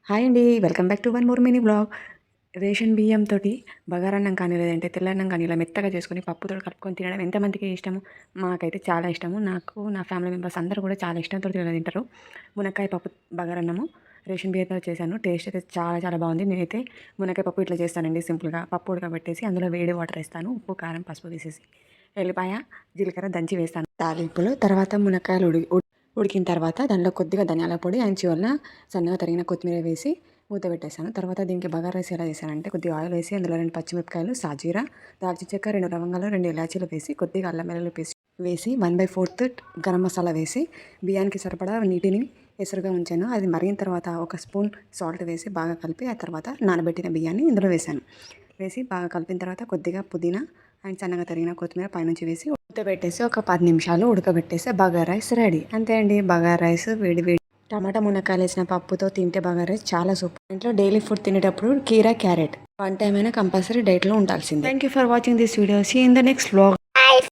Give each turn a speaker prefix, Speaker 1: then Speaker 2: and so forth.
Speaker 1: Hi అండి, welcome back to one more mini blog. Ration బియ్యంతో బగారన్నం కానీ లేదంటే తెల్లన్నం కానీ ఇలా మెత్తగా చేసుకొని పప్పుతో కలుపుకొని తినడం ఎంతమందికి ఇష్టము? మాకైతే చాలా ఇష్టము. నాకు నా ఫ్యామిలీ మెంబర్స్ అందరూ కూడా చాలా ఇష్టంతో తింటారు. మునక్కాయ పప్పు బగారన్నము రేషన్ బియ్యంతో చేశాను. టేస్ట్ అయితే చాలా చాలా బాగుంది. నేనైతే మునక్కాయ పప్పు ఇట్లా చేస్తానండి, సింపుల్గా పప్పు ఉడకబెట్టేసి అందులో వేడి వాటర్ వేస్తాను, ఉప్పు కారం పసుపు వేసేసి ఎల్లిపాయ జీలకర్ర దంచి వేస్తాను తాలింపులో. తర్వాత మునక్కాయలు ఉడికిన తర్వాత దానిలో కొద్దిగా ధనియాల పొడి అండ్ చివరన సన్నగా తరిగిన కొత్తిమీర వేసి మూత పెట్టేశాను. తర్వాత దీనికి బగారా రైస్ ఎలా చేశానంటే, కొద్దిగా ఆయిల్ వేసి అందులో 2 పచ్చిమిరపకాయలు, సాజీరా, దాల్చిన చెక్క, 2 లవంగాలు, 2 ఇలాచీలు వేసి కొద్దిగా అల్లం వెల్లుల్లి పేస్ట్ వేసి 1/4 గరం మసాలా వేసి బియ్యానికి సరిపడా నీటిని ఎసరుగా ఉంచాను. అది మరిగిన తర్వాత 1 స్పూన్ సాల్ట్ వేసి బాగా కలిపి ఆ తర్వాత నానబెట్టిన బియ్యాన్ని ఇందులో వేశాను. వేసి బాగా కలిపిన తర్వాత కొద్దిగా పుదీనా అండ్ సన్నగా తరిగిన కొత్తిమీర పైనుంచి వేసి ఉడకబెట్టేసి ఒక 10 నిమిషాలు ఉడకబెట్టేసి బగారా రైస్ రెడీ. అంతే అండి, బగారా రైస్ వేడి వేడి టమాటా మునక్కాయలు వేసిన పప్పుతో తింటే బగారా రైస్ చాలా సూపర్. ఇంట్లో డైలీ ఫుడ్ తినేటప్పుడు కీరా క్యారెట్ 1 టైం అయినా కంపల్సరీ డైట్లో ఉండాల్సిందే. Thank you for watching this video. See in the next vlog.